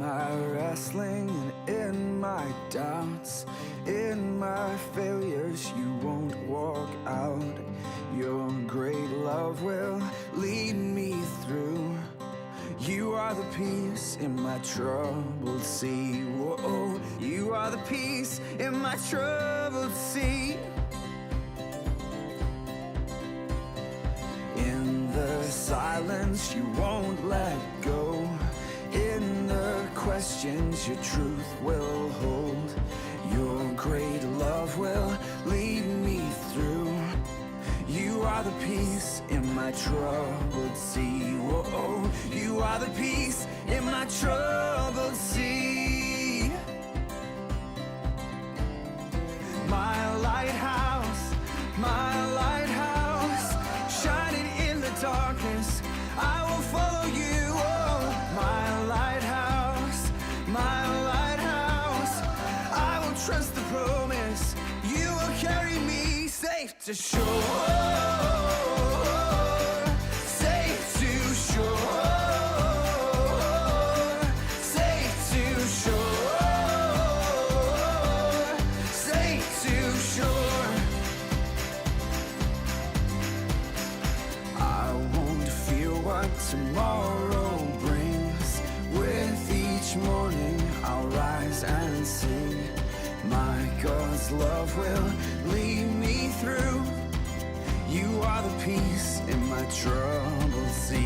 my wrestling and in my doubts, in my failures, you won't walk out. Your great love will lead me through. You are the peace in my troubled sea. Whoa, you are the peace in my troubled sea. In the silence, you won't let go. In the questions, your truth will hold. Your great love will lead me through. You are the peace in my troubled sea. Whoa, you are the peace in my troubled sea. My lighthouse, shining in the darkness, I will follow you. Oh, my lighthouse, I will trust the promise. You will carry me safe to shore, safe to shore, safe to shore, safe to shore. I won't fear what tomorrow brings. With each morning I'll rise and sing. My God's love will lead me through. You are the peace in my troubled sea.